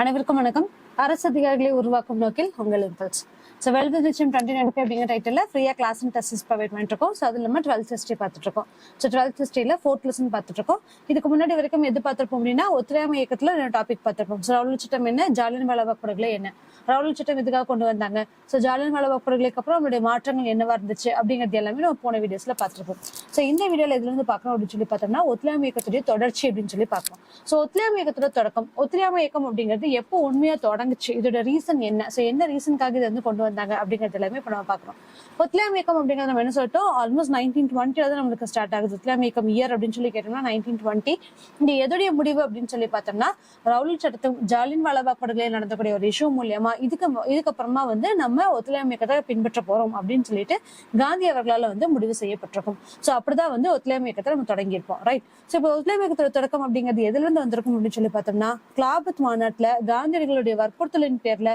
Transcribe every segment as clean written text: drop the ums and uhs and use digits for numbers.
அனைவருக்கும் வணக்கம். அரசு அதிகாரிகளை உருவாக்கும் நோக்கில் உங்கள் இம்பல்ஸ். ஸோ வெல்த் நிச்சயம் 2025 அப்படிங்கிற டைட்டில் ஃப்ரீயா கிளாஸ் அண்ட் டெஸ்ட் ப்ரொவைட் பண்ணிட்டு இருக்கோம். ஸோ அது இல்லாமல் 12th ஹிஸ்ட்ரி பார்த்துட்டு இருக்கோம். ஸோ 12th ஹிஸ்ட்ரியில் 4th லெசன் பார்த்துட்டு இருக்கோம். இதுக்கு முன்னாடி வரைக்கும் எது பார்த்துருப்போம் அப்படின்னா ஒத்துழையாமை இயக்கத்தில் டாபிக் பார்த்துருப்போம். ஸோ ரவுலட் சட்டம் என்ன, ஜாலியன் வாலாபாக் படுகொலை என்ன, ரவுலட் சட்டம் எதுக்காக கொண்டு வந்தாங்க, ஸோ ஜாலியன் வாலாபாக் படுகொலைக்கு அப்புறம் அவங்களுடைய மாற்றங்கள் என்னவா இருந்துச்சு அப்படிங்கிறது எல்லாமே நம்ம போன வீடியோஸ்ல பார்த்துருப்போம். ஸோ இந்த வீடியோல இதுல இருந்து பார்க்கணும் அப்படின்னு சொல்லி பார்த்தோம்னா ஒத்துழையாமை இயக்கத்துடைய தொடர்ச்சி அப்படின்னு சொல்லி பார்க்கணும். ஸோ ஒத்துழையாமை இயக்கத்தோட தொடக்கம், ஒத்துழையாமை இயக்கம் அப்படிங்கிறது எப்போ உண்மையா தொடங்குச்சு, இதோட ரீசன் என்ன, ஸோ என்ன ரீசனுக்காக இதை வந்து கொண்டு வந்தாங்க அப்படிங்கிறது எல்லாமே இப்ப நம்ம பார்க்கணும். ஒத்துழையாமை இயக்கம் அப்படிங்கிறது நம்ம என்ன சொல்லிட்டோம், ஆல்மோஸ்ட் 1920 தான் நம்மளுக்கு ஸ்டார்ட் ஆகுது. ஒத்துழையாமை இயக்கம் இயர் அப்படின்னு சொல்லி கேட்டோம்னா 1920. இந்த எதுடைய முடிவு அப்படின்னு சொல்லி பார்த்தோம்னா ரவுலட் சட்டத்தும் ஜாலியன் வாலாபாக் படுகொலை நடந்தக்கூடிய ஒரு இஷ்யூ மூலியமா இதுக்கப்புறமா வந்து நம்ம ஒத்துழையாமை இயக்கத்தை பின்பற்ற போறோம் அப்படின்னு சொல்லிட்டு காந்தி அவர்களால வந்து முடிவு செய்யப்பட்டிருக்கும். ஸோ அப்படிதான் வந்து ஒத்துழையாமை இயக்கத்தை நம்ம தொடங்கியிருப்போம், ரைட். ஸோ இப்போ ஒத்துழையாமை இயக்கத்தோட தொடக்கம் அப்படிங்கிறது எதுல இருந்து வந்திருக்கும் அப்படின்னு சொல்லி பார்த்தோம்னா கிளாபத் மாநாட்டுல காந்தியடிகளுடைய வற்புறுத்தலின் பேர்ல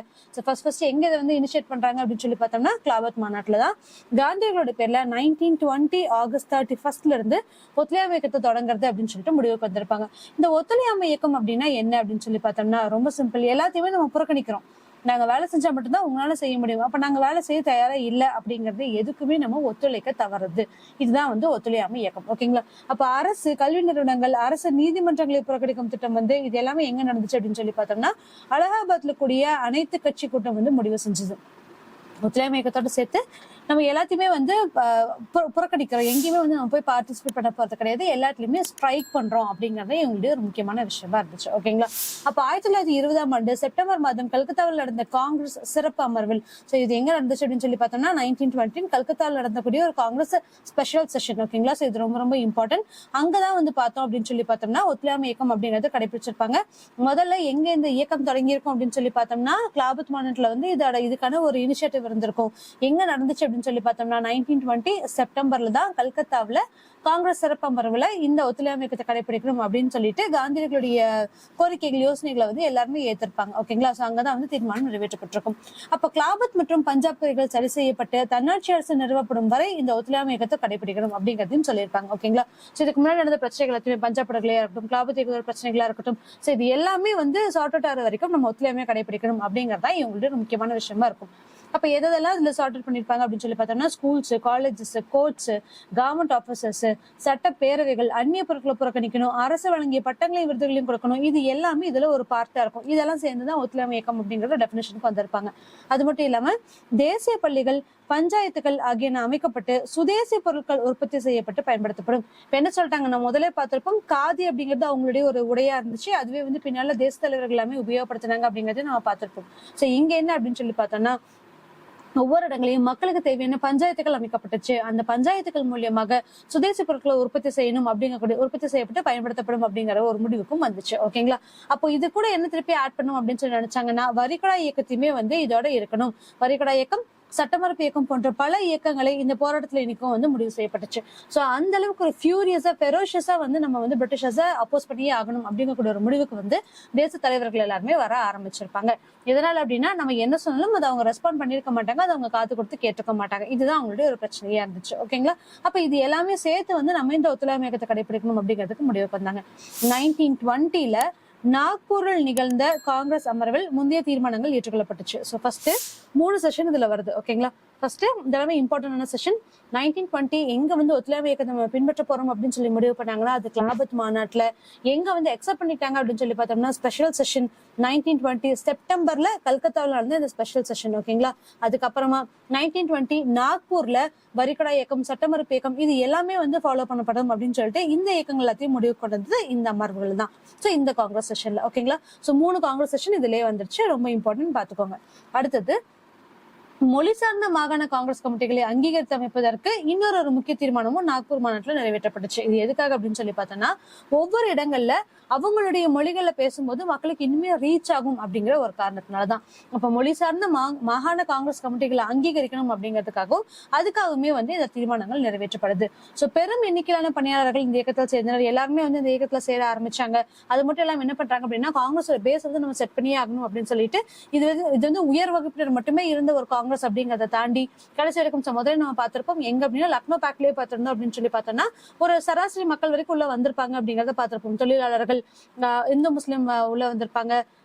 ஃபர்ஸ்ட் எங்க இதை வந்து இனிஷியேட் பண்றாங்க அப்படின்னு சொல்லி பார்த்தோம்னா கிளாபத் மாநாட்டுல தான் காந்தியடிகளோட பேர்ல 1920 ஆகஸ்ட் 31 இருந்து ஒத்துழையாமை இயக்கத்தை தொடங்குறது அப்படின்னு சொல்லிட்டு முடிவுக்கு வந்திருப்பாங்க. இந்த ஒத்துழையாமை இயக்கம் அப்படின்னா என்ன அப்படின்னு சொல்லி பார்த்தோம்னா ரொம்ப சிம்பிள். எல்லாத்தையுமே நம்ம புறக்கணிக்கிறோம். நாங்க வேலை செஞ்சா மட்டும்தான் உங்களால செய்ய முடியும், அப்ப நாங்க வேலை செய்ய தயாரா இல்ல அப்படிங்கறது எதுக்குமே நம்ம ஒத்துழைக்க தவறுது. இதுதான் வந்து ஒத்துழையாமை இயக்கம், ஓகேங்களா. அப்ப அரசு கல்வி நிறுவனங்கள், அரசு நீதிமன்றங்களை புறக்கணிக்கும் திட்டம் வந்து இது எல்லாமே எங்க நடந்துச்சு அப்படின்னு சொல்லி பார்த்தோம்னா அலகாபாத்ல கூடிய அனைத்து கட்சி கூட்டம் வந்து முடிவு செஞ்சது. ஒத்துழையாமை இயக்கத்தோட சேர்த்து நம்ம எல்லாத்தையுமே வந்து புறக்கணிக்கிறோம், எங்கேயுமே வந்து நம்ம போய் பார்ட்டிசிபேட் பண்ண போறது கிடையாது, எல்லாத்துலயுமே ஸ்ட்ரைக் பண்றோம் அப்படிங்கறதே இவங்களுடைய ஒரு முக்கியமான விஷயமா இருந்துச்சு, ஓகேங்களா. அப்ப 1920 செப்டம்பர் மாதம் கல்கத்தாவில் நடந்த காங்கிரஸ் சிறப்பு அமர்வில், ஸோ இது எங்க நடந்துச்சு அப்படின்னு சொல்லி பார்த்தோம்னா 1920 கல்கத்தாவில் நடந்தக்கூடிய ஒரு காங்கிரஸ் ஸ்பெஷல் செஷன், ஓகேங்களா. ஸோ இது ரொம்ப ரொம்ப இம்பார்ட்டன்ட். அங்கதான் வந்து பார்த்தோம் அப்படின்னு சொல்லி பார்த்தோம்னா ஒத்துழையாமை இயக்கம் அப்படிங்கறது கடைபிடிச்சிருப்பாங்க. முதல்ல எங்க இந்த இயக்கம் தொடங்கியிருக்கும் அப்படின்னு சொல்லி பார்த்தோம்னா கிளாபத் மாநாட்டுல வந்து இதுக்கான ஒரு இனிஷியேட்டிவ் இருந்திருக்கும். எங்க நடந்துச்சு அப்படின்னு சொல்லி பார்த்தோம்னா 1920 செப்டம்பர்ல தான் கல்கத்தாவில காங்கிரஸ் சிறப்பு அமர்வுல இந்த ஒத்துழையாமை இயக்கத்தை கடைபிடிக்கணும் அப்படின்னு சொல்லிட்டு காந்தியடிகளுடைய கோரிக்கைகள் யோசனைகளை வந்து எல்லாருமே ஏற்றிருப்பாங்க, ஓகேங்களா. ஸோ அங்கதான் வந்து தீர்மானம் நிறைவேற்றப்பட்டிருக்கும். அப்ப கிளாபத் மற்றும் பஞ்சாப் பகுதிகள் சரி செய்யப்பட்டு தன்னாட்சி அரசு நிறுவப்படும் வரை இந்த ஒத்துழையாமை இயக்கத்தை கடைபிடிக்கணும் அப்படிங்கிறதையும் சொல்லியிருப்பாங்க, ஓகேங்களா. ஸோ இதுக்கு முன்னாடி நடந்த பிரச்சனைகள் எல்லாத்தையுமே பஞ்சாப் படுகொலையா இருக்கட்டும், கிளாபத் இயக்கத்தோட பிரச்சனைகளா இருக்கட்டும், ஸோ இது எல்லாமே வந்து சார்ட் அவுட் ஆகிற வரைக்கும் நம்ம ஒத்துழையாமையை கடைபிடிக்கணும் அப்படிங்கறதா இவங்களுடைய முக்கியமான விஷயமா இருக்கும். அப்ப எதெல்லாம் இதுல சார்ட் அவுட் பண்ணிருப்பாங்க அப்படின்னு சொல்லி பார்த்தோம்னா schools, colleges, courts, government officers, சட்ட பேரவைகள், அந்நிய பொருட்களை புறக்கணிக்கணும், அரசு வழங்கிய பட்டங்களையும் விருதுகளையும் கொடுக்கணும், இது எல்லாமே இதுல ஒரு பார்ட்டா இருக்கும். இதெல்லாம் சேர்ந்துதான் ஒத்துழையாமை இயக்கம் அப்படிங்கிற டெபினேஷனுக்கு வந்திருப்பாங்க. அது மட்டும் இல்லாம தேசிய பள்ளிகள், பஞ்சாயத்துகள் ஆகியன அமைக்கப்பட்டு சுதேசி பொருட்கள் உற்பத்தி செய்யப்பட்டு பயன்படுத்தப்படும். இப்ப என்ன சொல்லிட்டாங்க, நம்ம முதலே பார்த்திருப்போம் காதி அப்படிங்கிறது அவங்களுடைய ஒரு உடையா இருந்துச்சு, அதுவே வந்து பின்னால தேச தலைவர்கள் எல்லாமே உபயோகப்படுத்தினாங்க அப்படிங்கறத நம்ம பார்த்திருப்போம். சோ இங்க என்ன அப்படின்னு சொல்லி பார்த்தோம்னா ஒவ்வொரு இடங்களையும் மக்களுக்கு தேவையான பஞ்சாயத்துகள் அமைக்கப்பட்டுச்சு. அந்த பஞ்சாயத்துகள் மூலியமாக சுதேசி பொருட்களை உற்பத்தி செய்யணும் அப்படிங்கக்கூடிய உற்பத்தி செய்யப்பட்டு பயன்படுத்தப்படும் அப்படிங்கிற ஒரு முடிவுக்கும் வந்துச்சு, ஓகேங்களா. அப்போ இது கூட என்ன திருப்பி ஆட் பண்ணும் அப்படின்னு சொல்லி நினைச்சாங்கன்னா வரிகடா இயக்கத்தையுமே வந்து இதோட இருக்கணும். வரிகடா இயக்கம், சட்டமறுப்பு இயக்கம் போன்ற பல இயக்கங்களை இந்த போராட்டத்துல இன்னைக்கும் வந்து முடிவு செய்யப்பட்டுச்சு. சோ அந்த அளவுக்கு ஒரு ஃபியூரியஸா ஃபெரோஷியஸா வந்து நம்ம வந்து பிரிட்டிஷர்ஸை அப்போஸ் பண்ணியே ஆகணும் அப்படிங்கக்கூடிய ஒரு முடிவுக்கு வந்து தேச தலைவர்கள் எல்லாருமே வர ஆரம்பிச்சிருப்பாங்க. எதனால அப்படின்னா நம்ம என்ன சொன்னாலும் அதை அவங்க ரெஸ்பாண்ட் பண்ணிருக்க மாட்டாங்க, அதை அவங்க காத்து கொடுத்து கேட்டுக்க மாட்டாங்க. இதுதான் அவங்களுடைய ஒரு பிரச்சனையா இருந்துச்சு, ஓகேங்களா. அப்ப இது எல்லாமே சேர்த்து வந்து நம்ம இந்த ஒத்துழையாமை இயக்கத்தை கடைபிடிக்கணும் அப்படிங்கிறதுக்கு முடிவுக்கு வந்தாங்க. 1920 நாக்பூரில் நிகழ்ந்த காங்கிரஸ் அமர்வில் முந்தைய தீர்மானங்கள் ஏற்றுக்கொள்ளப்பட்டுச்சு. ஸோ ஃபர்ஸ்ட் 3 செஷன் இதுல வருது, ஓகேங்களா. ஃபர்ஸ்ட் இதெல்லாமே இம்பார்ட்டன்டான செஷன். 1920 எங்க வந்து ஒத்துழையாமை இயக்கத்தை நம்ம பின்பற்ற போறோம் அப்படின்னு சொல்லி முடிவு பண்ணாங்கன்னா அது கிளாபத் மாநாட்டுல. எங்க வந்து அக்செப்ட் பண்ணிட்டாங்க அப்படின்னு சொல்லி பார்த்தோம்னா ஸ்பெஷல் செஷன் 1920 செப்டம்பர்ல கல்கத்தாவில் நடந்த இந்த ஸ்பெஷல் செஷன், ஓகேங்களா. அதுக்கப்புறமா 1920 நாக்பூர்ல வரிகடா இயக்கம், சட்டமறுப்பு இயக்கம், இது எல்லாமே வந்து ஃபாலோ பண்ணப்படும் அப்படின்னு சொல்லிட்டு இந்த இயக்கங்கள் எல்லாத்தையும் முடிவு கொண்டது இந்த அமர்வுகள் தான். ஸோ இந்த காங்கிரஸ் செஷன்ல, ஓகேங்களா. ஸோ 3 காங்கிரஸ் செஷன் இதுலயே வந்துருச்சு, ரொம்ப இம்பார்ட்டன்ட் பாத்துக்கோங்க. அடுத்தது மொழி சார்ந்த மாகாண காங்கிரஸ் கமிட்டிகளை அங்கீகரித்து அமைப்பதற்கு இன்னொரு முக்கிய தீர்மானமும் நாக்பூர் மாநாட்டில் நிறைவேற்றப்பட்டுச்சு. இது எதுக்காக அப்படின்னு சொல்லி பார்த்தோம்னா ஒவ்வொரு இடங்கள்ல அவங்களுடைய மொழிகளை பேசும்போது மக்களுக்கு இனிமே ரீச் ஆகும் அப்படிங்கிற ஒரு காரணத்தினாலதான். அப்ப மொழி சார்ந்த மாகாண காங்கிரஸ் கமிட்டிகளை அங்கீகரிக்கணும் அப்படிங்கிறதுக்காகவும் அதுக்காகவுமே வந்து இந்த தீர்மானங்கள் நிறைவேற்றப்படுது. சோ பெரும் எண்ணிக்கையிலான பணியாளர்கள் இந்த இயக்கத்தில் சேர்ந்தனர், எல்லாருமே வந்து இந்த இயக்கத்துல சேர ஆரம்பிச்சாங்க. அது மட்டும் இல்லாம என்ன பண்றாங்க அப்படின்னா காங்கிரஸ் பேஸ் வந்து நம்ம செட் பண்ணியே ஆகணும் அப்படின்னு சொல்லிட்டு இது வந்து உயர் வகுப்பினர் மட்டுமே இருந்த ஒரு காங்கிரஸ் அப்படிங்கறத தாண்டி கடைசி வரைக்கும் முதல்ல நம்ம பார்த்திருப்போம் எங்க அப்படின்னா லக்னோ பேக்லயே பார்த்திருந்தோம் அப்படின்னு சொல்லி பார்த்தோம்னா ஒரு சராசரி மக்கள் வரைக்கும் உள்ள வந்திருப்பாங்க அப்படிங்கறத பார்த்திருப்போம். தொழிலாளர்கள், இந்து முஸ்லிம் உள்ள வந்திருப்பாங்க,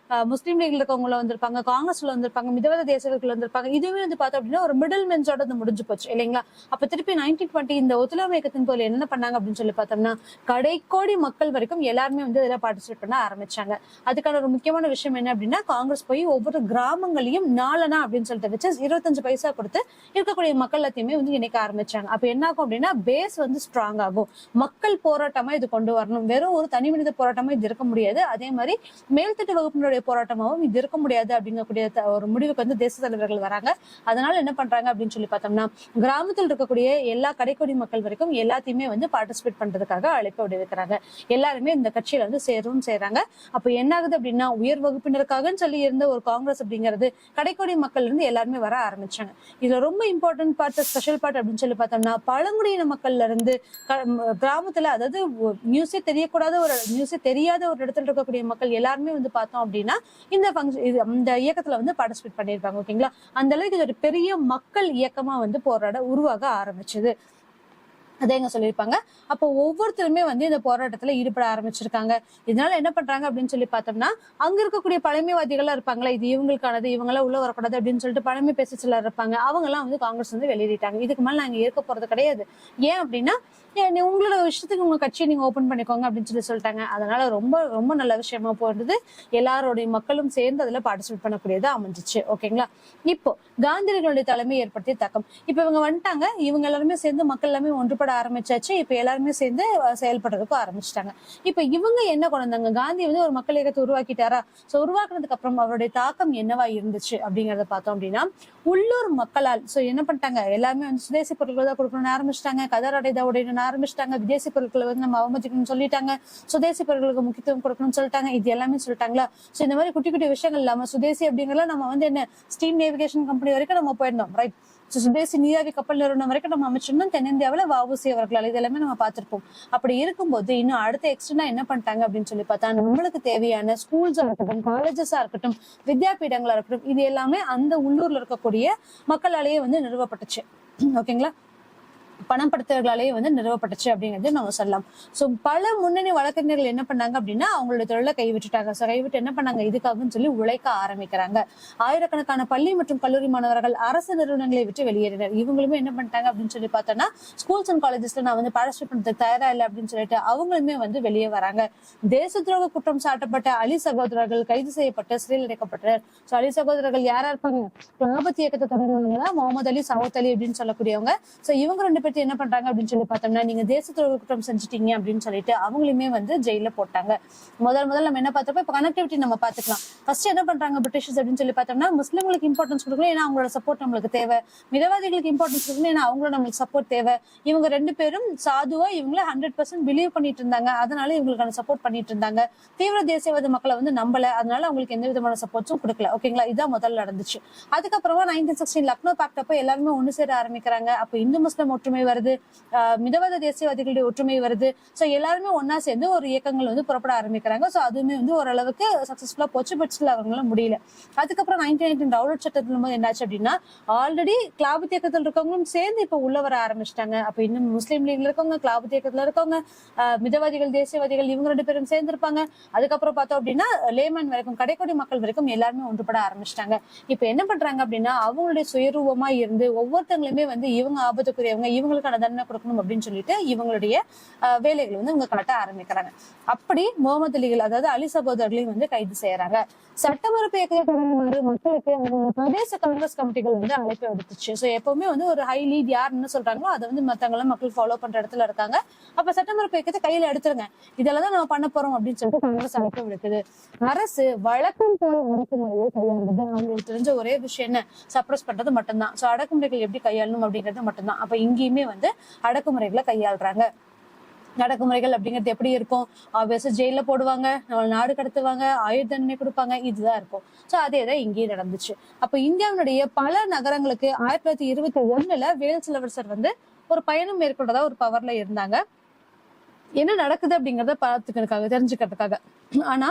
முஸ்லீம் லீக்ல இருக்கவங்கள வந்திருப்பாங்க, காங்கிரஸ்ல வந்திருப்பாங்க, மிதவாத தேசியவாதிகள் வந்திருப்பாங்க. இதுவே வந்து பார்த்தோம் அப்படின்னா ஒரு மிடில் மென்ஸோட அது முடிஞ்சு போச்சு இல்லைங்களா. அப்ப திருப்பி 1920 இந்த ஒத்துழையாமை இயக்கத்தின் போது என்ன பண்ணாங்க அப்படின்னு சொல்லி பார்த்தோம்னா கடைக்கோடி மக்கள் வரைக்கும் எல்லாருமே வந்து இதுல பார்ட்டிசிபேட் பண்ண ஆரம்பிச்சாங்க. அதுக்கான ஒரு முக்கியமான விஷயம் என்ன அப்படின்னா காங்கிரஸ் போய் ஒவ்வொரு கிராமங்களையும் நாலனா அப்படின்னு சொல்லிட்டு வச்சு 25 பைசா கொடுத்து இருக்கக்கூடிய மக்கள் எல்லாத்தையுமே வந்து இணைக்க ஆரம்பிச்சாங்க. அப்ப என்ன ஆகும் அப்படின்னா பேஸ் வந்து ஸ்ட்ராங் ஆகும். மக்கள் போராட்டமா இது கொண்டு வரணும். வெறும் ஒரு தனி மனித போராட்டமா இது இருக்க முடியாது. அதே மாதிரி மேல்தட்டு வகுப்பினுடைய போராட்டமாவும் இது இருக்க முடியாது அப்படிங்கக்கூடிய ஒரு முடிவுக்கு வந்து தேச தலைவர்கள் வராங்க. அதனால என்ன பண்றாங்க அப்படின்னு சொல்லி பார்த்தோம்னா கிராமத்தில் இருக்கக்கூடிய எல்லா கடைக்கோடி மக்கள் வரைக்கும் எல்லாத்தையுமே வந்து பார்ட்டிசிபேட் பண்றதுக்காக அழைப்பு விடுவிக்கிறாங்க. எல்லாருமே இந்த கட்சியில வந்து செய்யறாங்க. அப்ப என்ன ஆகுது அப்படின்னா உயர் வகுப்பினருக்காக சொல்லி இருந்த ஒரு காங்கிரஸ் அப்படிங்கிறது கடைக்கோடி மக்கள் இருந்து எல்லாருமே வர ஆரம்பிச்சாங்க. இதுல ரொம்ப இம்பார்ட்டன்ட் பார்ட், ஸ்பெஷல் பார்ட் அப்படின்னு சொல்லி பார்த்தோம்னா பழங்குடியின மக்கள்ல இருந்து கிராமத்துல, அதாவது நியூஸே தெரியாத ஒரு இடத்துல இருக்கக்கூடிய மக்கள் எல்லாருமே வந்து பார்த்தோம் அப்படின்னா இந்த இயக்கத்துல வந்து பார்ட்டிசிபேட் பண்ணிருப்பாங்க. ஓகேங்களா. அந்த அளவுக்கு இது ஒரு பெரிய மக்கள் இயக்கமா வந்து போராட உருவாக ஆரம்பிச்சது. அதே எங்க சொல்லியிருப்பாங்க. அப்போ ஒவ்வொருத்தருமே வந்து இந்த போராட்டத்துல ஈடுபட ஆரம்பிச்சிருக்காங்க. இதனால என்ன பண்றாங்க அப்படின்னு சொல்லி பார்த்தோம்னா அங்க இருக்கக்கூடிய பழமைவாதிகளா இருப்பாங்களா, இது இவங்களுக்கானது, இவங்க எல்லாம் உள்ள வரக்கூடாது அப்படின்னு சொல்லிட்டு பழமை பேச சிலர் இருப்பாங்க. அவங்க எல்லாம் வந்து காங்கிரஸ் வந்து வெளியிட்டாங்க. இதுக்கு மேல நாங்க ஏற்க போறது கிடையாது. ஏன் அப்படின்னா உங்களோட விஷயத்துக்கு உங்க கட்சியை நீங்க ஓபன் பண்ணிக்கோங்க அப்படின்னு சொல்லிட்டாங்க. அதனால ரொம்ப ரொம்ப நல்ல விஷயமா போறது. எல்லாரோடைய மக்களும் சேர்ந்து அதுல பார்ட்டிசிபேட் பண்ணக்கூடியதா அமைஞ்சிச்சு. ஓகேங்களா. இப்போ காந்தியடிகளுடைய தலைமை ஏற்படுத்திய தாக்கம். இப்ப இவங்க வந்துட்டாங்க. இவங்க எல்லாருமே சேர்ந்து மக்கள் எல்லாமே ஒன்றுபட ஆரம்பிச்சாச்சு. இப்ப எல்லாருமே சேர்ந்து செயல்படுறதுக்கும் ஆரம்பிச்சிட்டாங்க. இப்ப இவங்க என்ன கொண்டு வந்தாங்க, காந்தி வந்து ஒரு மக்கள் இயக்கத்தை உருவாக்கிட்டாரா. சோ உருவாக்குனதுக்கு அப்புறம் அவருடைய தாக்கம் என்னவா இருந்துச்சு அப்படிங்கறத பார்த்தோம் அப்படின்னா உள்ளூர் மக்களால் என்ன பண்ணிட்டாங்க, எல்லாருமே வந்து சுதேசி பொருட்கள் தான் கொடுக்கணும்னு ஆரம்பிச்சிட்டாங்க. கதர் அடை தான் உடையணும்னு ஆரம்பிச்சிட்டாங்க. விதேசி பொருட்களை வந்து நம்ம அவமதிக்கணும்னு சொல்லிட்டாங்க. சுதேசி பொருட்களுக்கு முக்கியத்துவம் கொடுக்கணும்னு சொல்லிட்டாங்க. இது எல்லாமே சொல்லிட்டாங்களா. சோ இந்த மாதிரி குட்டி குட்டி விஷயங்கள் இல்லாம சுதேசி அப்படிங்கறத நம்ம வந்து என்ன ஸ்டீம் நேவிகேஷன் கம்பெனி வரைக்கும் நம்ம போயிருந்தோம். ரைட். சுதேசி நீராவி கப்பல் நிறுவனம் வரைக்கும் நம்ம அமைச்சிருந்தோம். தென்னிந்தியாவில வஉசி அவர்களால் இது எல்லாமே நம்ம பார்த்திருப்போம். அப்படி இருக்கும்போது இன்னும் அடுத்த எக்ஸ்டர்னா என்ன பண்ணிட்டாங்க அப்படின்னு சொல்லி பார்த்தா நம்மளுக்கு தேவையான ஸ்கூல்ஸா இருக்கட்டும், காலேஜஸா இருக்கட்டும், வித்யாபீடங்களா இருக்கட்டும், இது எல்லாமே அந்த உள்ளூர்ல இருக்கக்கூடிய மக்களாலேயே வந்து நிறுவப்பட்டுச்சு. ஓகேங்களா. பணப்படுத்தவர்களாலேயே வந்து நிறுவப்பட்டுச்சு அப்படிங்கிறது நம்ம சொல்லலாம். சோ பல முன்னணி வழக்கறிஞர்கள் என்ன பண்ணாங்க அப்படின்னா அவங்களுடைய தொழிலை கைவிட்டுட்டாங்க. கைவிட்டு என்ன பண்ணாங்க, இதுக்காகன்னு சொல்லி உழைக்க ஆரம்பிக்கிறாங்க. ஆயிரக்கணக்கான பள்ளி மற்றும் கல்லூரி மாணவர்கள் அரசு நிறுவனங்களை விட்டு வெளியேறினர். இவங்களுமே என்ன பண்ணிட்டாங்க அப்படின்னு சொல்லி பார்த்தோம்னா ஸ்கூல்ஸ் அண்ட் காலேஜஸ்ல நான் வந்து பார்ட்டிசிபேட் பண்றதுக்கு தயாரா இல்லை அப்படின்னு சொல்லிட்டு அவங்களுமே வந்து வெளியே வராங்க. தேச துரோக குற்றம் சாட்டப்பட்ட அலி சகோதரர்கள் கைது செய்யப்பட்டு சிறையில் அடைக்கப்பட்டனர். சோ அலி சகோதரர்கள் யாரா இருப்பாங்க, கிலாபத் இயக்கத்தை தொடங்கினவங்க முகமது அலி, சவுத் அலி அப்படின்னு சொல்லக்கூடியவங்க. சோ இவங்க ரெண்டு பேர்த்து என்ன பண்றாங்க அப்படின்னு சொல்லி பார்த்தோம்னா நீங்க தேச துரோக குற்றம் செஞ்சுட்டீங்க அப்படின்னு சொல்லிட்டு அவங்களுமே வந்து ஜெயில போட்டாங்க. முதல்ல நம்ம என்ன பார்த்தப்ப இப்ப கனெக்டிவிட்டி நம்ம பாத்துக்கலாம். ஃபர்ஸ்ட் என்ன பண்றாங்க பிரிட்டிஷர்ஸ் அப்படின்னு சொல்லி பார்த்தோம்னா முஸ்லிம்களுக்கு இம்பார்ட்டன்ஸ் கொடுக்கணும், ஏன்னா அவங்களோட சப்போர்ட் நம்மளுக்கு தேவை. மிதவாதிகளுக்கு இம்பார்ட்டன்ஸ் கொடுக்கணும், ஏன்னா அவங்களோட நம்மளுக்கு சப்போர்ட் தேவை. இவங்க ரெண்டு பேரும் சாதுவா இவங்கள 100% பிலீவ் பண்ணிட்டு இருந்தாங்க. அதனால இவங்களுக்கான சப்போர்ட் பண்ணிட்டு இருந்தாங்க. தீவிர தேசியவாத மக்களை வந்து நம்பல. அதனால அவங்களுக்கு எந்த விதமான சப்போர்ட்ஸும் கொடுக்கல. ஓகேங்களா. இதான் முதல்ல நடந்துச்சு. அதுக்கப்புறமா 1916 லக்னோ பாக்ட் அப்போ எல்லாருமே ஒண்ணு சேர ஆரம்பிக்கிறாங்க. அப்ப இந்து முஸ்லிம் ஒற்றுமை வருது, மிதவாத தேசியவாதிகளுடைய ஒற்றுமை வருது. சோ எல்லாருமே ஒன்னா சேர்ந்து ஒரு இயக்கங்கள் வந்து புறப்பட ஆரம்பிக்கிறாங்க. சோ அதுவுமே வந்து ஓரளவுக்கு சக்சஸ்ஃபுல்லா போச்சு. பட் ஸ்டில் அவங்களால முடியல. அதுக்கப்புறம் 1918 ரவுலட் சட்டத்தின் போது என்னாச்சு அப்படின்னா ஆல்ரெடி கிலாபத் இயக்கத்தில் இருக்கவங்களும் சேர்ந்து இப்ப உள்ள வர ஆரம்பிச்சிட்டாங்க. அப்ப இன்னும் முஸ்லீம் லீக்ல இருக்கவங்க, கிலாபத் இயக்கத்துல இருக்கவங்க, மிதவாதிகள், தேசியவாதிகள் இவங்க ரெண்டு பேரும் சேர்ந்து இருப்பாங்க. அதுக்கப்புறம் பார்த்தோம் அப்படின்னா லேமன் வரைக்கும், கடைக்கோடி மக்கள் வரைக்கும் எல்லாருமே ஒன்றுபட ஆரம்பிச்சிட்டாங்க. இப்ப என்ன பண்றாங்க அப்படின்னா அவங்களுடைய சுயரூபமா இருந்து ஒவ்வொருத்தங்களுமே வந்து இவங்க ஆபத்துக்குரியவங்க, இவங்களுக்கான தண்டனை கொடுக்கணும் அப்படின்னு சொல்லிட்டு இவங்களுடைய வேலைகளை வந்து இவங்க காட்ட ஆரம்பிக்கிறாங்க. அப்படி முகமது அலிகள், அதாவது அலி சகோதரர்களையும் வந்து கைது செய்யறாங்க. சட்டமறுப்பு இயக்கத்தை மக்களுக்கு பிரதேச காங்கிரஸ் கமிட்டிகள் வந்து அழைப்பு விடுத்துச்சு. சோ எப்பவுமே வந்து ஒரு ஹை லீட் யார் என்ன சொல்றாங்களோ அதை வந்து மத்தவங்க மக்கள் ஃபாலோ பண்ற இடத்துல இருக்காங்க. அப்ப சட்டமறுப்பு இயக்கத்தை கையில எடுத்துருங்க, இதெல்லாம் நம்ம பண்ண போறோம் அப்படின்னு சொல்லிட்டு காங்கிரஸ் அழைப்பு விடுக்குது. அரசு வழக்கம் போல அடக்குமுறையை கையாளுறது. அவங்களுக்கு தெரிஞ்ச ஒரே விஷயம் என்ன, சப்ரஸ் பண்றது மட்டும்தான். சோ அடக்குமுறைகள் எப்படி கையாளணும் அப்படிங்கிறது மட்டும்தான். அப்ப இங்கேயுமே வந்து அடக்குமுறைகளை கையாளுறாங்க. அடக்குமுறைகள் அப்படிங்கிறது எப்படி இருக்கும், ஆப்வியஸா ஜெயில போடுவாங்க, நம்ம நாடு கடத்துவாங்க, ஆயுள் தண்டனை கொடுப்பாங்க, இதுதான் இருக்கும். சோ அதேதான் இங்கேயும் நடந்துச்சு. அப்ப இந்தியாவுடைய பல நகரங்களுக்கு 1921 வேல்ஸ் இளவரசர் வந்து ஒரு பயணம் மேற்கொண்டதா ஒரு பவர்ல இருந்தாங்க. என்ன நடக்குது அப்படிங்கறத பார்த்துக்கிறதுக்காக, தெரிஞ்சுக்கிறதுக்காக. ஆனா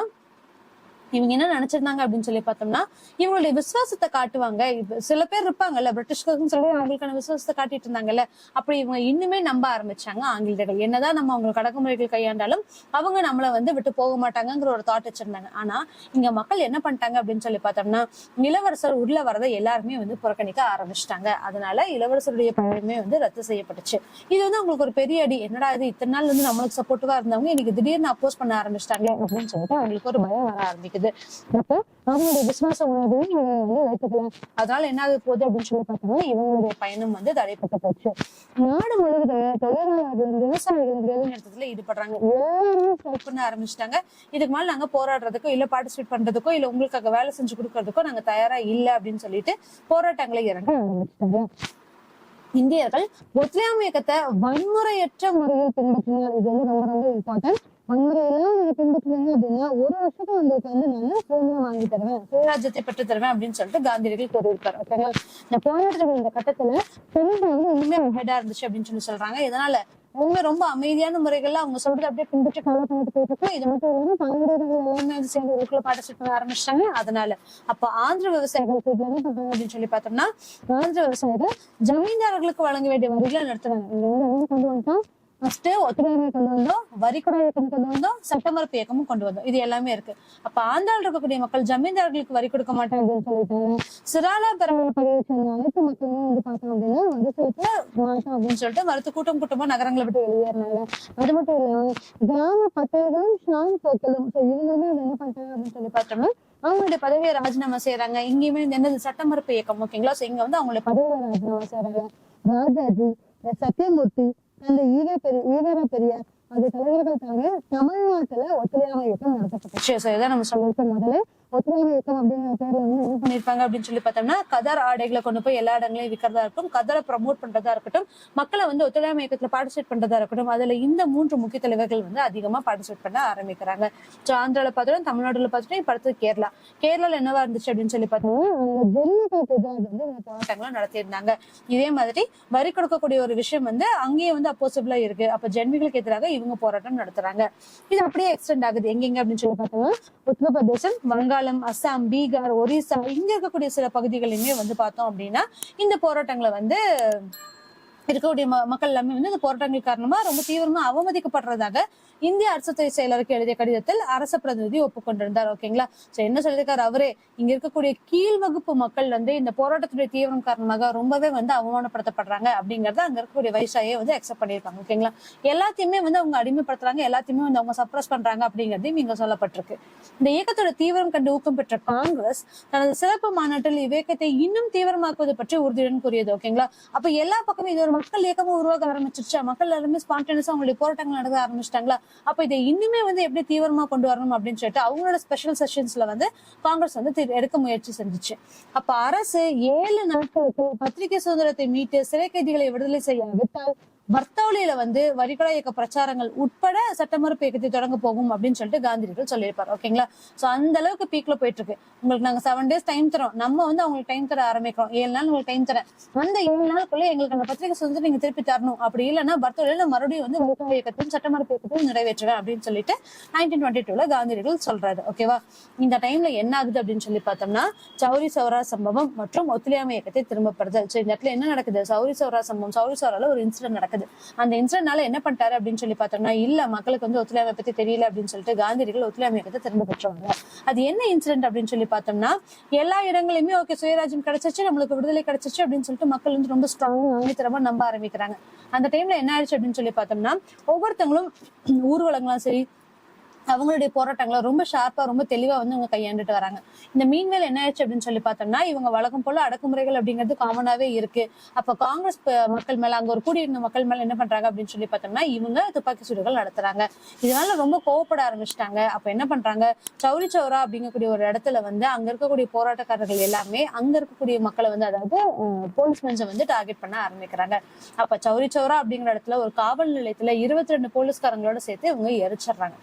இவங்க என்ன நினைச்சிருந்தாங்க அப்படின்னு சொல்லி பார்த்தோம்னா, இவங்களுடைய விசுவாசத்தை காட்டுவாங்க. சில பேர் இருப்பாங்கல்ல பிரிட்டிஷ்காரங்க சொல்லி அவங்களுக்கான விசுவாசத்தை காட்டிட்டு இருந்தாங்கல்ல, அப்படி இவங்க இன்னுமே நம்ப ஆரம்பிச்சாங்க ஆங்கிலேயர்கள். என்னதான் நம்ம அவங்களுக்கு அடக்குமுறைகள் கையாண்டாலும் அவங்க நம்மள வந்து விட்டு போக மாட்டாங்கிற ஒரு தாட் வச்சிருந்தாங்க. ஆனா இங்க மக்கள் என்ன பண்ணிட்டாங்க அப்படின்னு சொல்லி பார்த்தோம்னா, இளவரசர் உள்ள வரதை எல்லாருமே வந்து புறக்கணிக்க ஆரம்பிச்சிட்டாங்க. அதனால இளவரசருடைய பயணமே வந்து ரத்து செய்யப்பட்டுச்சு. இது வந்து அவங்களுக்கு ஒரு பெரிய அடி. என்னடா இது, இத்தனை நாள் வந்து நம்மளுக்கு சப்போர்ட்டிவா இருந்தவங்க இன்னைக்கு திடீர்னு அப்போஸ் பண்ண ஆரம்பிச்சிட்டாங்க அப்படின்னு சொல்லிட்டு அவங்களுக்கு ஒரு பயம் வர ஆரம்பிக்குது. அப்போ அவங்களுடைய விசுவாச உணர்வையும் இவங்க வந்து வைத்துக்கலாம். அதனால என்ன ஆகுது போகுது அப்படின்னு சொல்லி பார்த்தோம்னா, இவங்களுடைய பயணம் வந்து தடைப்பட்டு போச்சு. நாடு முழுவதும் தொழிலாளர்கள் விவசாயிகள் வேலை நிறுத்தத்துல ஈடுபடுறாங்க. எல்லாரும் ஸ்ட்ரைக் பண்ண ஆரம்பிச்சிட்டாங்க. இதுக்கு மேல நாங்க போராடுறதுக்கோ இல்ல பார்ட்டிசிபேட் பண்றதுக்கோ இல்ல உங்களுக்காக வேலை செஞ்சு கொடுக்கறதுக்கோ நாங்க தயாரா இல்ல அப்படின்னு சொல்லிட்டு போராட்டங்களை இறங்க ஆரம்பிச்சிட்டாங்க. இந்தியர்கள் ஒத்துழையாமை இயக்கத்தை வன்முறையற்ற முறையில் பின்பற்றினார். இது வந்து ரொம்ப ரொம்ப இம்பார்ட்டன்ட். வன்முறையெல்லாம் நீங்க பின்பற்றுவீங்க அப்படின்னா ஒரு வருஷத்துக்கு உங்களுக்கு வந்து நான் சுதந்திரம் வாங்கி தருவேன், சுயராஜ்யத்தை பெற்று தருவேன் அப்படின்னு சொல்லிட்டு காந்தியடிகள் கூறியிருப்பாரு. ஓகேங்களா? இந்த போராட்டத்தில் இந்த கட்டத்துல பெண்கள் வந்து இன்னுமே ஹெடா இருந்துச்சு அப்படின்னு சொல்லி சொல்றாங்க. இதனால அவங்க ரொம்ப அமைதியான முறைகள்ல அவங்க சொல்றது அப்படியே பின்பற்றி ஃபாலோ பண்ணிட்டு போயிட்டு இருக்கோம். இது மட்டும் இல்லாம தமிழர்கள் எல்லாமே வந்து சேர்ந்து இதுக்குள்ள பார்ட்டிசிபேட் பண்ண ஆரம்பிச்சிட்டாங்க. அதனால அப்ப ஆந்திர விவசாயிகள் என்ன பண்றாங்க அப்படின்னு சொல்லி பார்த்தோம்னா, ஆந்திர விவசாயிகள் ஜமீன்தாரர்களுக்கு வழங்க வேண்டிய வரிகளை நிறுத்தினாங்க. இங்க வந்து என்ன கொண்டு வந்துட்டோம், ஃபர்ஸ்ட் ஒத்துழையாமை கொண்டு வந்தோம், வரிக்குடை இயக்கம் கொண்டு வந்தோம், சட்டமறுப்பு இயக்கமும் கொண்டு வந்தோம். இது எல்லாமே இருக்கு. அப்ப ஆந்திராவில் இருக்கக்கூடிய மக்கள் ஜமீன்தார்களுக்கு வரி கொடுக்க மாட்டாங்க அப்படின்னு சொல்லிட்டாங்க. சிராலா பெரம்பலூர் பகுதியை சேர்ந்த அனைத்து மக்களும் வந்து பார்த்தோம் அப்படின்னா வரி செலுத்த மாட்டோம் அப்படின்னு சொல்லிட்டு மறுத்து கூட்டம் கூட்டமா நகரங்களை விட்டு வெளியேறினாங்க. அது மட்டும் இல்லாம கிராம பட்டேல்களும் ஷாம் போக்களும் இவங்களுமே என்ன பண்றாங்க அப்படின்னு சொல்லி பார்த்தோம்னா, அவங்களுடைய பதவியை ராஜினாமா செய்யறாங்க. இங்கேயுமே என்னது சட்டமறுப்பு இயக்கம். ஓகேங்களா? சோ இங்க வந்து அவங்களுடைய பதவியை ராஜினாமா செய்யறாங்க. ராஜாஜி, சத்தியமூர்த்தி, அந்த ஈவேரா பெரியார் அது தலைவர்கள் தாங்க தமிழ்நாட்டுல ஒத்துழையாமை இயக்கம் நடத்தப்பட்டுச்சு. இதான் நம்ம சொல்லிருக்கோம். முதல்ல ஒத்துழையாமை இயக்கம் அப்படிங்கிற பேர்ல வந்து என்ன பண்ணிருப்பாங்க அப்படின்னு சொல்லி பார்த்தோம்னா, கதர் ஆடைகளை கொண்டு போய் எல்லா இடங்களையும் விற்கிறதா இருக்கட்டும், கதரை ப்ரமோட் பண்றதா இருக்கட்டும், மக்களை வந்து ஒத்துழையாமை இயக்கத்துல பார்ட்டிசிபேட் பண்றதா இருக்கட்டும், அதுல இந்த 3 முக்கிய தலைவர்கள் வந்து அதிகமா பார்ட்டிசிபேட் பண்ண ஆரம்பிக்கிறாங்க. சோ ஆந்திரால பார்த்துட்டோம், தமிழ்நாடுல பார்த்துட்டோம், இப்ப அடுத்தது கேரளா. கேரளால என்னவா இருந்துச்சு அப்படின்னு சொல்லி பார்த்தோம்னா, ஜல்லிக்கட்டு வந்து இந்த போராட்டங்களை நடத்தியிருந்தாங்க. இதே மாதிரி வரி கொடுக்கக்கூடிய ஒரு விஷயம் வந்து அங்கேயே வந்து அப்போசிபிளா இருக்கு. அப்ப ஜென்மிகளுக்கு எதிராக இவங்க போராட்டம் நடத்துறாங்க. இது அப்படியே எக்ஸ்டெண்ட் ஆகுது எங்க அப்படின்னு சொல்லி பார்த்தோம்னா, உத்தரப்பிரதேசம், வங்காளம், அஸ்ஸாம், பீகார், ஒரிசா இங்க இருக்கக்கூடிய சில பகுதிகளிலுமே வந்து பார்த்தோம் அப்படின்னா இந்த போராட்டங்களை வந்து இருக்கக்கூடிய மக்கள் எல்லாமே வந்து இந்த போராட்டங்கள் காரணமா ரொம்ப தீவிரமா அவமதிக்கப்படுறதாக இந்திய அரசுத்துறை செயலருக்கு எழுதிய கடிதத்தில் அரச பிரதிநிதி ஒப்புக்கொண்டிருந்தார். ஓகேங்களா? சோ என்ன சொல்லியிருக்காரு அவரே, இங்க இருக்கக்கூடிய கீழ் வகுப்பு மக்கள் வந்து இந்த போராட்டத்துடைய தீவிரம் காரணமாக ரொம்பவே வந்து அவமானப்படுத்தப்படுறாங்க அப்படிங்கறத அங்க இருக்கக்கூடிய வைசாயே வந்து அக்செப்ட் பண்ணியிருப்பாங்க. ஓகேங்களா? எல்லாத்தையுமே வந்து அவங்க அடிமைப்படுத்துறாங்க, எல்லாத்தையுமே வந்து அவங்க சப்ரஸ் பண்றாங்க அப்படிங்கறதையும் இங்க சொல்லப்பட்டிருக்கு. இந்த இயக்கத்தோட தீவிரம் கண்டு ஊக்கம் பெற்ற காங்கிரஸ் தனது சிறப்பு மாநாட்டில் இவ்வியக்கத்தை இன்னும் தீவிரமாக்குவது பற்றி உறுதியுடன் கூறியது. ஓகேங்களா? அப்ப எல்லா பக்கமும் இது ஒரு மக்கள் இயக்கமும் உருவாக ஆரம்பிச்சிருச்சா, மக்கள் எல்லாருமே ஸ்பான்டேனியஸா அவங்களுடைய போராட்டங்கள் நடக்க ஆரம்பிச்சிட்டாங்களா, அப்ப இதை இன்னுமே வந்து எப்படி தீவிரமா கொண்டு வரணும் அப்படின்னு சொல்லிட்டு அவங்களோட ஸ்பெஷல் செஷன்ஸ்ல வந்து காங்கிரஸ் வந்து எடுக்க முயற்சி செஞ்சுச்சு. அப்ப அரசு 7 நாட்களுக்கு பத்திரிகை சுதந்திரத்தை மீட்டு சிறை கைதிகளை விடுதலை செய்ய விட்டால் பர்தௌலியில வந்து வரிகொடை இயக்க பிரச்சாரங்கள் உட்பட சட்டமறுப்பு இயக்கத்தை தொடங்க போகும் அப்படின்னு சொல்லிட்டு காந்தியடிகள் சொல்லியிருப்பாரு. ஓகேங்களா? சோ அந்த அளவுக்கு பீக்ல போயிட்டு இருக்கு. உங்களுக்கு நாங்க 7 days டைம் தரோம், நம்ம வந்து அவங்களுக்கு டைம் தர ஆரம்பிக்கிறோம், 7 நாள் உங்களுக்கு டைம் தரேன், அந்த 7 நாளுக்குள்ள எங்களுக்கு அந்த பத்திரிகை சுதந்திரம் நீங்க திருப்பி தரணும், அப்படி இல்லைன்னா பர்தௌலியில மறுபடியும் வந்து வரிகொடை இயக்கத்தையும் சட்டமறுப்பு இயக்கத்தையும் நிறைவேற்றுவேன் அப்படின்னு சொல்லிட்டு 1922 காந்தியடிகள் சொல்றாரு. ஓகேவா? இந்த டைம்ல என்ன ஆகுது அப்படின்னு சொல்லி பார்த்தோம்னா, சௌரி சௌரா சம்பவம் மற்றும் ஒத்துழையாமை இயக்கத்தை திரும்ப பெறுதல். இந்த இடத்துல என்ன நடக்குது, சௌரி சௌரா சம்பவம், சௌரி சௌரால ஒரு இன்சிடென்ட் நடக்குது. அந்த இன்சிடென்ட்னால என்ன பண்ணிட்டாரு அப்படின்னு சொல்லி பார்த்தோம்னா, இல்ல மக்களுக்கு வந்து ஒத்துழையாமை பத்தி தெரியல அப்படின்னு சொல்லிட்டு காந்தியடிகள் ஒத்துழையாமை இயக்கத்தை திரும்ப பெற்றவங்க. அது என்ன இன்சிடென்ட் அப்படின்னு சொல்லி பார்த்தோம்னா, எல்லா இடங்களிலுமே ஓகே சுயராஜ்யம் கிடைச்சிச்சு, நம்மளுக்கு விடுதலை கிடைச்சிச்சு அப்படின்னு சொல்லிட்டு மக்கள் வந்து ரொம்ப ஸ்ட்ராங்கா ஆணித்தரமா நம்ப ஆரம்பிக்கிறாங்க. அந்த டைம்ல என்ன ஆயிடுச்சு அப்படின்னு சொல்லி பார்த்தோம்னா, ஒவ்வொருத்தவங்களும் ஊர்வலங்களும் சரி அவங்களுடைய போராட்டங்களை ரொம்ப ஷார்ப்பா ரொம்ப தெளிவா வந்து அவங்க கையாண்டுட்டு வராங்க. இந்த மீன்வேல் என்ன ஆயிடுச்சு அப்படின்னு சொல்லி பார்த்தோம்னா, இவங்க வழக்கம் போல அடக்குமுறைகள் அப்படிங்கிறது காமனாவே இருக்கு. அப்ப காங்கிரஸ் மக்கள் மேல, அங்க ஒரு கூடியிருந்த மக்கள் மேல என்ன பண்றாங்க அப்படின்னு சொல்லி பார்த்தோம்னா, இவங்க துப்பாக்கி சூடுகள் நடத்துறாங்க. இதனால ரொம்ப கோவப்பட ஆரம்பிச்சிட்டாங்க. அப்ப என்ன பண்றாங்க, சௌரி சௌரா அப்படிங்கக்கூடிய ஒரு இடத்துல வந்து அங்க இருக்கக்கூடிய போராட்டக்காரர்கள் எல்லாமே அங்க இருக்கக்கூடிய மக்களை வந்து, அதாவது போலீஸ்மென்ஸை வந்து டார்கெட் பண்ண ஆரம்பிக்கிறாங்க. அப்ப சௌரி சௌரா அப்படிங்கிற இடத்துல ஒரு காவல் நிலையத்துல 22 போலீஸ்காரங்களோட சேர்த்து இவங்க எரிச்சிடுறாங்க.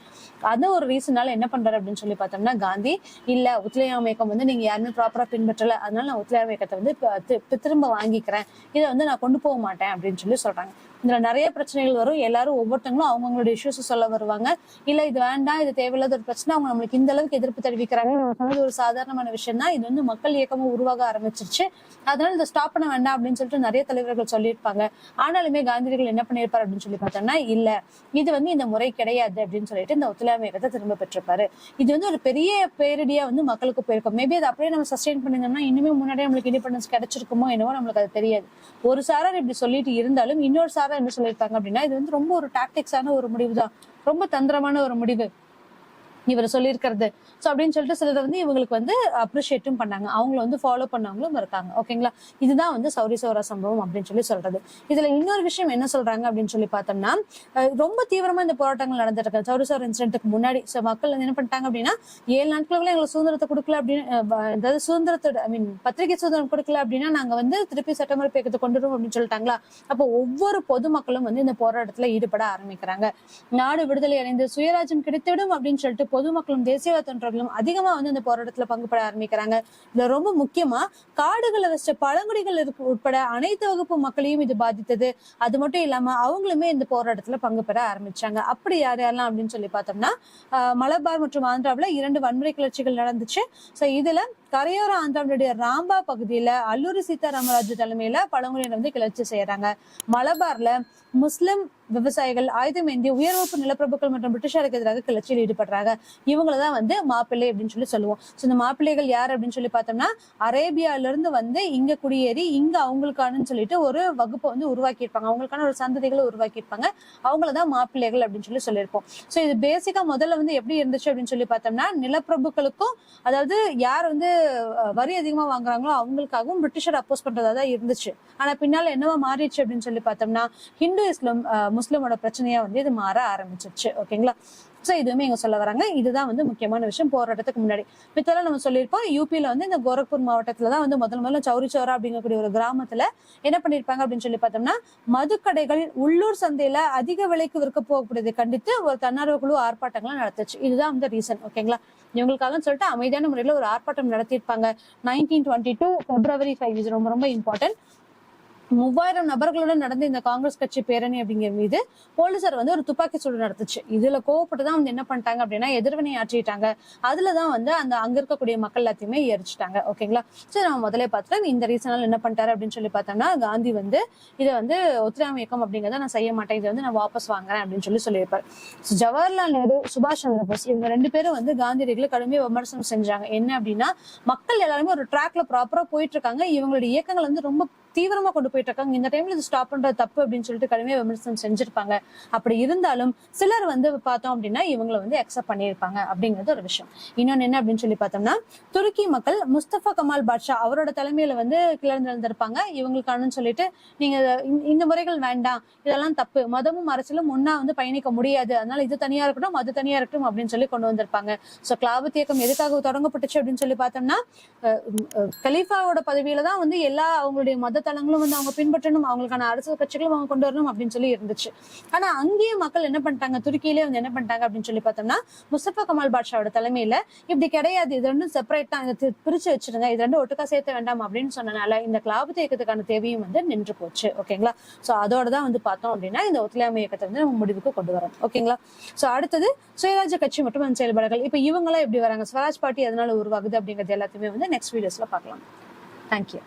அது ஒரு ரீசனால என்ன பண்றாரு அப்படின்னு சொல்லி பார்த்தோம்னா, காந்தி இல்ல ஒத்துழையாமை இயக்கம் வந்து நீங்க யாருமே ப்ராப்பரா பின்பற்றல, அதனால நான் ஒத்துழையாமை இயக்கத்தை வந்து திரும்ப வாங்கிக்கிறேன், இதை வந்து நான் கொண்டு போக மாட்டேன் அப்படின்னு சொல்லி சொல்றாங்க. இதுல நிறைய பிரச்சனைகள் வரும். எல்லாரும் ஒவ்வொருத்தங்களும் அவங்களோட இஷ்யூஸ் சொல்ல வருவாங்க. இல்ல இது வேண்டாம், இது தேவையில்லாத ஒரு பிரச்சனை, அவங்க நம்மளுக்கு இந்த அளவுக்கு எதிர்ப்பு தெரிவிக்கிறாங்க, நம்ம சொன்னது ஒரு சாதாரணமான விஷயம் தான், இது வந்து மக்கள் இயக்கமும் உருவாக ஆரம்பிச்சிருச்சு, அதனால இதை ஸ்டாப் பண்ண வேண்டாம் அப்படின்னு சொல்லிட்டு நிறைய தலைவர்கள் சொல்லியிருப்பாங்க. ஆனாலுமே காந்தியடிகள் என்ன பண்ணிருப்பாரு அப்படின்னு சொல்லி பார்த்தோம்னா, இல்ல இது வந்து இந்த முறை கிடையாது அப்படின்னு சொல்லிட்டு இந்த ஒத்துழையாமை இயக்கத்தை திரும்ப பெற்றிருப்பாரு. இது வந்து ஒரு பெரிய பேரிடியா வந்து மக்களுக்கு போயிருக்கும். மேபி அதை அப்படியே நம்ம சஸ்டெயின் பண்ணிருந்தோம்னா இன்னுமே முன்னாடியே நம்மளுக்கு இண்டிபெண்டன்ஸ் கிடைச்சிருக்குமோ என்னவோ நம்மளுக்கு அது தெரியாது. ஒரு சாரார் இப்படி சொல்லிட்டு இருந்தாலும் இன்னொரு சாரார் என்ன சொல்லியிருப்பாங்க அப்படின்னா, இது வந்து ரொம்ப ஒரு டாக்டிக்ஸான ஒரு முடிவு தான், ரொம்ப தந்திரமான ஒரு முடிவு இவர் சொல்லியிருக்கிறது. சோ அப்படின்னு சொல்லிட்டு சிலர் வந்து இவங்களுக்கு வந்து அப்ரிஷியேட்டும் பண்ணாங்க, அவங்கள வந்து ஃபாலோ பண்ணவங்களும் இருக்காங்க. ஓகேங்களா, இதுதான் வந்து சௌரி சௌரா சம்பவம் அப்படின்னு சொல்லி சொல்றது. இதுல இன்னொரு விஷயம் என்ன சொல்றாங்க அப்படின்னு சொல்லி பார்த்தோம்னா, ரொம்ப தீவிரமா இந்த போராட்டங்கள் நடந்துட்டு இருக்கு சௌரி சௌரா இன்சிடென்ட்டுக்கு முன்னாடி. சோ மக்கள் என்ன பண்ணிட்டாங்க அப்படின்னா, 7 நாட்களுக்குள்ள எங்களுக்கு சுதந்திரத்தை கொடுக்கல அப்படின்னு, அதாவது சுதந்திரத்தோட பத்திரிகை சுதந்திரம் கொடுக்கல அப்படின்னா நாங்க வந்து திருப்பி சட்டமறுப்பு இயக்கத்தை கொண்டு வரும் அப்படின்னு சொல்லிட்டாங்களா. அப்போ ஒவ்வொரு பொதுமக்களும் வந்து இந்த போராட்டத்துல ஈடுபட ஆரம்பிக்கிறாங்க. நாடு விடுதலை அடைந்து சுயராஜ்யம் கிடைத்துவிடும் அப்படின்னு சொல்லிட்டு பொதுமக்களும் தேசியவாத தொண்டர்களும் அதிகமா வந்து இந்த போராட்டத்துல பங்கு பெற ஆரம்பிக்கிறாங்க. இதுல ரொம்ப முக்கியமா காடுகளை வச்ச பழங்குடிகள் உட்பட அனைத்து வகுப்பு மக்களையும் இது பாதித்தது. அது மட்டும் இல்லாம அவங்களுமே இந்த போராட்டத்துல பங்கு பெற ஆரம்பிச்சாங்க. அப்படி யார் யாரெல்லாம் அப்படின்னு சொல்லி பார்த்தோம்னா, மலபார் மற்றும் ஆந்திராவில 2 வன்முறை கிளர்ச்சிகள் நடந்துச்சு. சோ இதுல கரையோர ஆந்திராவுடைய ராம்பா பகுதியில அல்லூரி சீதாராமராஜு தலைமையில பழங்குடியினர் வந்து கிளர்ச்சி செய்யறாங்க. மலபார்ல முஸ்லிம் விவசாயிகள் ஆயுதம் ஏந்தி உயர்வகுப்பு நிலப்பிரபுக்கள் மற்றும் பிரிட்டிஷாருக்கு எதிராக கிளர்ச்சியில் ஈடுபடுறாங்க. இவங்களதான் வந்து மாப்பிள்ளை அப்படின்னு சொல்லி சொல்லுவோம். சோ இந்த மாப்பிள்ளைகள் யார் அப்படின்னு சொல்லி பார்த்தோம்னா, அரேபியால இருந்து வந்து இங்க குடியேறி இங்க அவங்களுக்கானு சொல்லிட்டு ஒரு வகுப்பை வந்து உருவாக்கியிருப்பாங்க, அவங்களுக்கான ஒரு சந்ததிகளை உருவாக்கியிருப்பாங்க, அவங்களதான் மாப்பிள்ளைகள் அப்படின்னு சொல்லி சொல்லியிருப்போம். சோ இது பேசிக்கா முதல்ல வந்து எப்படி இருந்துச்சு அப்படின்னு சொல்லி பார்த்தோம்னா, நிலப்பிரபுக்களுக்கும், அதாவது யார் வந்து வரி அதிகமா வாங்குறாங்களோ அவங்களுக்காகவும் பிரிட்டிஷர் அப்போஸ் பண்றதா தான் இருந்துச்சு. ஆனா பின்னால என்னவா மாறிடுச்சு அப்படின்னு சொல்லி பார்த்தோம்னா, ஹிந்து இஸ்லாம் முஸ்லிமோட பிரச்சனையா வந்து இது மாற ஆரம்பிச்சிருச்சு. ஓகேங்களா, சோ இதுவுமே இங்க சொல்ல வராங்க. இதுதான் வந்து முக்கியமான விஷயம் போராட்டத்துக்கு முன்னாடி. மித்தெல்லாம் நம்ம சொல்லியிருப்போம், யூபியில வந்து இந்த கோரக்பூர் மாவட்டத்துலதான் வந்து முதல்ல சௌரி சௌரா அப்படிங்கக்கூடிய ஒரு கிராமத்துல என்ன பண்ணிருப்பாங்க அப்படின்னு சொல்லி பார்த்தோம்னா, மதுக்கடைகள் உள்ளூர் சந்தையில அதிக விலைக்கு விற்க போகக்கூடியதை கண்டித்து ஒரு தன்னார்வ குழு ஆர்ப்பாட்டங்களை நடத்துச்சு. இதுதான் வந்து ரீசன். ஓகேங்களா, இவங்களுக்காக சொல்லிட்டு அமைதியான முறையில ஒரு ஆர்ப்பாட்டம் நடத்தியிருப்பாங்க. 1922 February 5. இது ரொம்ப ரொம்ப இம்பார்ட்டன்ட். 3000 நபர்களுடன் நடந்த இந்த காங்கிரஸ் கட்சி பேரணி அப்படிங்கிற மீது போலீசார் வந்து ஒரு துப்பாக்கி சூடு நடத்துச்சு. இதுல கோவப்பட்டுதான் வந்து என்ன பண்ணிட்டாங்க அப்படின்னா எதிர்வினை ஆற்றிட்டாங்க. அதுலதான் வந்து அங்க இருக்கக்கூடிய மக்கள் எல்லாத்தையுமே எரிச்சிட்டாங்க. ஓகேங்களா, சரி நம்ம முதலே பார்த்துட்டு இந்த ரீசனால என்ன பண்ணிட்டாரு அப்படின்னு சொல்லி பார்த்தோம்னா, காந்தி வந்து இதை வந்து ஒத்துழையாமை இயக்கம் அப்படிங்கிறத நான் செய்ய மாட்டேன், இதை வந்து நான் வாபஸ் வாங்குறேன் அப்படின்னு சொல்லியிருப்பாரு. ஜவஹர்லால் நேரு, சுபாஷ் சந்திர போஸ் இவங்க 2 பேரும் வந்து காந்தியடிகளை கடுமையா விமர்சனம் செஞ்சாங்க. என்ன அப்படின்னா, மக்கள் எல்லாருமே ஒரு ட்ராக்ல ப்ராப்பரா போயிட்டு இருக்காங்க, இவங்களுடைய இயக்கங்கள் வந்து ரொம்ப தீவிரமா கொண்டு போயிட்டு இருக்காங்க, இந்த டைம்ல இது ஸ்டாப் பண்றது தப்பு அப்படின்னு சொல்லிட்டு கடுமையா விமர்சனம் செஞ்சிருப்பாங்க. அப்படி இருந்தாலும் சிலர் வந்து பார்த்தோம் அப்படின்னா இவங்களை வந்து அக்செப்ட் பண்ணியிருப்பாங்க அப்படிங்கிறது ஒரு விஷயம். இன்னொன்னு என்ன அப்படின்னு சொல்லி பார்த்தோம்னா, துருக்கி மக்கள் முஸ்தபா கமால் பாட்ஷா அவரோட தலைமையில வந்து கிளர்ந்திருந்திருப்பாங்க. இவங்களுக்கானு சொல்லிட்டு நீங்க இந்த முறைகள் வேண்டாம், இதெல்லாம் தப்பு, மதமும் அரசியலும் ஒன்னா வந்து பயணிக்க முடியாது, அதனால இது தனியா இருக்கட்டும் அது தனியா இருக்கட்டும் அப்படின்னு சொல்லி கொண்டு வந்திருப்பாங்க. சோ கிலாபத் இயக்கம் எதுக்காக தொடங்கப்பட்டுச்சு அப்படின்னு சொல்லி பார்த்தோம்னா, கலீஃபாவோட பதவியில தான் வந்து எல்லா அவங்களுடைய மத தளங்களும் வந்து அவங்க பின்பற்றணும், அவங்களுக்கான அரசியல் கட்சிகளும் அவங்க கொண்டு வரணும் அப்படின்னு சொல்லி இருந்துச்சு. ஆனா அங்கேயும் மக்கள் என்ன பண்ணிட்டாங்க, துருக்கியிலே வந்து என்ன பண்ணிட்டாங்க அப்படின்னு சொல்லி பார்த்தோம்னா, முஸ்தபா கமால் பாட்ஷாவோட தலைமையில இப்படி கிடையாது, இது ரெண்டும் செப்பரேட் தான், இதை பிரிச்சு வச்சிருங்க, இது ரெண்டும் ஒட்டுக்கா சேர்த்த வேண்டாம் அப்படின்னு சொன்னனால இந்த கிலாபத் இயக்கத்துக்கான தேவையும் வந்து நின்று போச்சு. ஓகேங்களா, சோ அதோட தான் வந்து பார்த்தோம் அப்படின்னா இந்த ஒத்துழையாமை இயக்கத்தை வந்து நம்ம முடிவுக்கு கொண்டு வரோம். ஓகேங்களா, சோ அடுத்தது சுயராஜ்ய கட்சி மற்றும் அந்த செயல்பாடுகள். இப்ப இவங்க எல்லாம் எப்படி வராங்க, ஸ்வராஜ் பார்ட்டி எதனால உருவாகுது அப்படிங்கிறது எல்லாத்தையுமே வந்து நெக்ஸ்ட் வீடியோஸ்ல பார்க்கலாம். தேங்க்யூ.